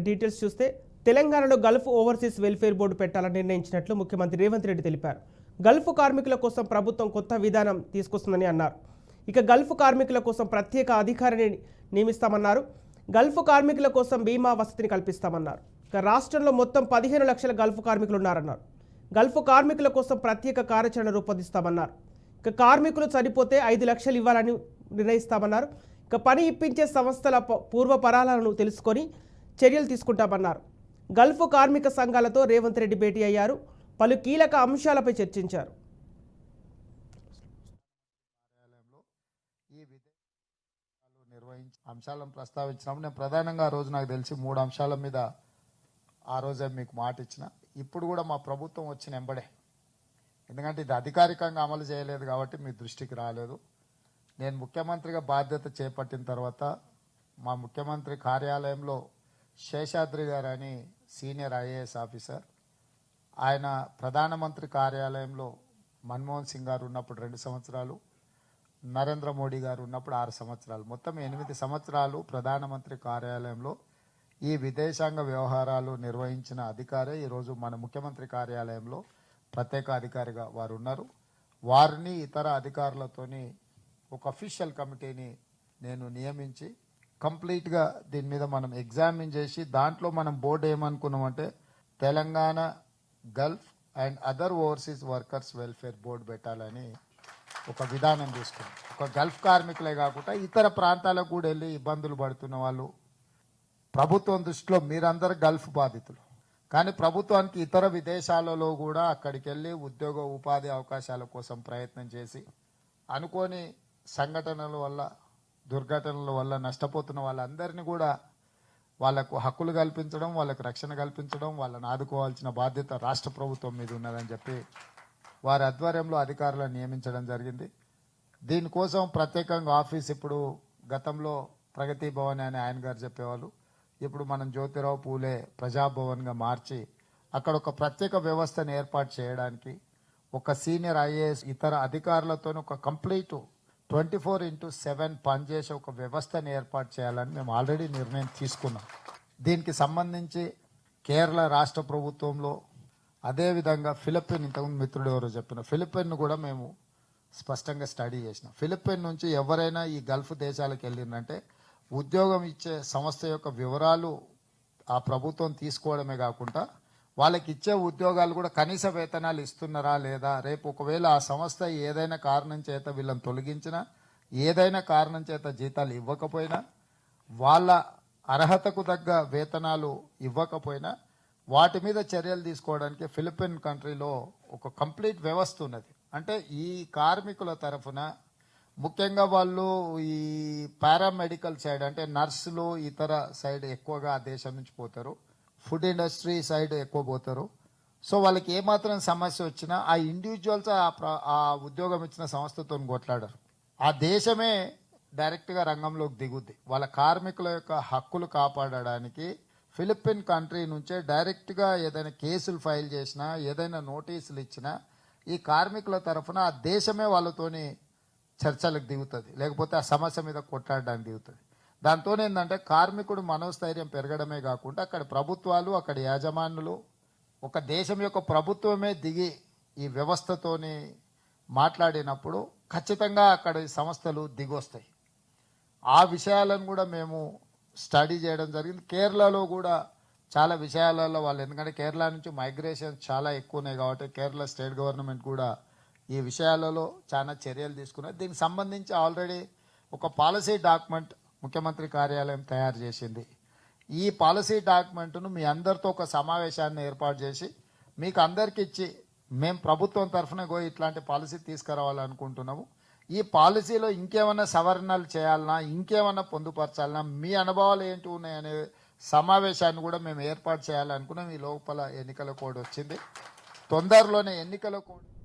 Details చూస్తే తెలంగాణలో Gulf overseas welfare board పెట్టాలని నిర్ణయించినట్లు ముఖ్యమంత్రి రేవంత్ రెడ్డి తెలిపారు. గల్ఫ్ కార్మికుల కోసం ప్రభుత్వం కొత్త విధానం తీసుకొస్తుందని అన్నారు. ఇక గల్ఫ్ కార్మికుల కోసం ప్రత్యేక అధికారిని నియమిస్తామన్నారు. గల్ఫ్ కార్మికుల కోసం బీమా వసతిని కల్పిస్తామన్నారు. ఇక రాష్ట్రంలో మొత్తం 15 లక్షల గల్ఫ్ కార్మికులు ఉన్నారన్నారు. గల్ఫ్ కార్మికుల కోసం ప్రత్యేక కార్యాచరణ రూపొందిస్తామన్నారు. ఇక కార్మికులు చనిపోతే 5 లక్షలు ఇవ్వాలని నిర్ణయిస్తామన్నారు. ఇక పని ఇప్పించే సంస్థల పూర్వపరాలను తెలుసుకొని చర్యలు తీసుకుంటామన్నారు. గల్ఫ్ కార్మిక సంఘాలతో రేవంత్ రెడ్డి భేటీ అయ్యారు. పలు కీలక అంశాలపై చర్చించారు. అంశాలను ప్రస్తావించినప్పుడు నేను ప్రధానంగా ఆ రోజు నాకు తెలిసి 3 అంశాల మీద ఆ రోజే మీకు మాట ఇచ్చిన. ఇప్పుడు కూడా మా ప్రభుత్వం వచ్చిన ఎంబడే, ఎందుకంటే ఇది అధికారికంగా అమలు చేయలేదు కాబట్టి మీ దృష్టికి రాలేదు. నేను ముఖ్యమంత్రిగా బాధ్యత చేపట్టిన తర్వాత మా ముఖ్యమంత్రి కార్యాలయంలో శేషాద్రి గారు అని సీనియర్ ఐఏఎస్ ఆఫీసర్, ఆయన ప్రధానమంత్రి కార్యాలయంలో మన్మోహన్ సింగ్ గారు ఉన్నప్పుడు 2 సంవత్సరాలు, నరేంద్ర మోడీ గారు ఉన్నప్పుడు 6 సంవత్సరాలు, మొత్తం 8 సంవత్సరాలు ప్రధానమంత్రి కార్యాలయంలో ఈ విదేశాంగ వ్యవహారాలు నిర్వహించిన అధికారే ఈరోజు మన ముఖ్యమంత్రి కార్యాలయంలో ప్రత్యేక అధికారిగా వారు ఉన్నారు. వారిని ఇతర అధికారులతోని ఒక అఫీషియల్ కమిటీని నేను నియమించి కంప్లీట్గా దీని మీద మనం ఎగ్జామిన్ చేసి దాంట్లో మనం బోర్డు ఏమనుకున్నామంటే Telangana gulf and other overseas workers welfare board పెట్టాలని ఒక విధానం తీసుకున్నాం. ఒక గల్ఫ్ కార్మికులే కాకుండా ఇతర ప్రాంతాలకు కూడా వెళ్ళి ఇబ్బందులు పడుతున్న వాళ్ళు, ప్రభుత్వం దృష్టిలో మీరందరూ గల్ఫ్ బాధితులు, కానీ ప్రభుత్వానికి ఇతర విదేశాలలో కూడా అక్కడికి వెళ్ళి ఉద్యోగ ఉపాధి అవకాశాల కోసం ప్రయత్నం చేసి అనుకోని సంఘటనల వల్ల దుర్ఘటనల వల్ల నష్టపోతున్న వాళ్ళందరినీ కూడా వాళ్లకు హక్కులు కల్పించడం, వాళ్ళకు రక్షణ కల్పించడం, వాళ్ళని ఆదుకోవాల్సిన బాధ్యత రాష్ట్ర ప్రభుత్వం మీద ఉన్నదని చెప్పి వారి ఆధ్వర్యంలో అధికారులను నియమించడం జరిగింది. దీనికోసం ప్రత్యేకంగా ఆఫీస్, ఇప్పుడు గతంలో ప్రగతి భవన్ అని ఆయన గారు చెప్పేవాళ్ళు, ఇప్పుడు మనం జ్యోతిరావు పూలే ప్రజాభవన్గా మార్చి అక్కడ ఒక ప్రత్యేక వ్యవస్థను ఏర్పాటు చేయడానికి ఒక సీనియర్ ఐఏఎస్ ఇతర అధికారులతో ఒక కంప్లీట్ 24/7 పనిచేసే ఒక వ్యవస్థను ఏర్పాటు చేయాలని మేము ఆల్రెడీ నిర్ణయం తీసుకున్నాం. దీనికి సంబంధించి కేరళ రాష్ట్ర ప్రభుత్వంలో, అదేవిధంగా ఫిలిప్పైన్, ఇంతకుముందు మిత్రుడు ఎవరో చెప్పిన ఫిలిప్పైన్ కూడా మేము స్పష్టంగా స్టడీ చేసినాం. ఫిలిప్పైన్ నుంచి ఎవరైనా ఈ గల్ఫ్ దేశాలకు వెళ్ళిందంటే ఉద్యోగం ఇచ్చే సంస్థ యొక్క వివరాలు ఆ ప్రభుత్వం తీసుకోవడమే కాకుండా వాళ్ళకి ఇచ్చే ఉద్యోగాలు కూడా కనీస వేతనాలు ఇస్తున్నారా లేదా, రేపు ఒకవేళ ఆ సంస్థ ఏదైనా కారణం చేత వీళ్ళని తొలగించినా, ఏదైనా కారణం చేత జీతాలు ఇవ్వకపోయినా, వాళ్ళ అర్హతకు తగ్గ వేతనాలు ఇవ్వకపోయినా వాటి మీద చర్యలు తీసుకోవడానికి ఫిలిప్పైన్ కంట్రీలో ఒక కంప్లీట్ వ్యవస్థ ఉన్నది. అంటే ఈ కార్మికుల తరఫున ముఖ్యంగా వాళ్ళు ఈ పారామెడికల్ సైడ్, అంటే నర్సులు ఇతర సైడ్ ఎక్కువగా ఆ దేశం నుంచి పోతారు, ఫుడ్ ఇండస్ట్రీ సైడ్ ఎక్కువ పోతారు. సో వాళ్ళకి ఏమాత్రం సమస్య వచ్చినా ఆ ఇండివిజువల్స్ ఆ ఉద్యోగం ఇచ్చిన సంస్థతో కొట్లాడారు. ఆ దేశమే డైరెక్ట్గా రంగంలోకి దిగుద్ది. వాళ్ళ కార్మికుల యొక్క హక్కులు కాపాడడానికి ఫిలిప్పైన్ కంట్రీ నుంచే డైరెక్ట్గా ఏదైనా కేసులు ఫైల్ చేసినా, ఏదైనా నోటీసులు ఇచ్చినా ఈ కార్మికుల తరఫున ఆ దేశమే వాళ్ళతోని చర్చలకు దిగుతుంది, లేకపోతే ఆ సమస్య మీద కొట్లాడడానికి దిగుతుంది. దాంతో ఏంటంటే కార్మికుడు మనోస్థైర్యం పెరగడమే కాకుండా అక్కడ ప్రభుత్వాలు, అక్కడ యాజమాన్యులు, ఒక దేశం యొక్క ప్రభుత్వమే దిగి ఈ వ్యవస్థతోని మాట్లాడినప్పుడు ఖచ్చితంగా అక్కడ సంస్థలు దిగొస్తాయి. ఆ విషయాలను కూడా మేము స్టడీ చేయడం జరిగింది. కేరళలో కూడా చాలా విషయాలలో వాళ్ళు, ఎందుకంటే కేరళ నుంచి మైగ్రేషన్ చాలా ఎక్కువనే కాబట్టి కేరళ స్టేట్ గవర్నమెంట్ కూడా ఈ విషయాలలో చాలా చర్యలు తీసుకున్నారు. దీనికి సంబంధించి ఆల్రెడీ ఒక పాలసీ డాక్యుమెంట్ ముఖ్యమంత్రి కార్యాలయం తయారు చేసింది. ఈ పాలసీ డాక్యుమెంట్ను మీ అందరితో ఒక సమావేశాన్ని ఏర్పాటు చేసి మీకు అందరికి ఇచ్చి, మేము ప్రభుత్వం తరఫున ఇట్లాంటి పాలసీ తీసుకురావాలనుకుంటున్నాము, ఈ పాలసీలో ఇంకేమైనా సవరణలు చేయాలన్నా, ఇంకేమైనా పొందుపరచాలన్నా, మీ అనుభవాలు ఏంటి ఉన్నాయనే సమావేశాన్ని కూడా మేము ఏర్పాటు చేయాలనుకున్నాం. ఈ లోపల ఎన్నికల కోడ్ వచ్చింది. తొందరలోనే ఎన్నికల కోడ్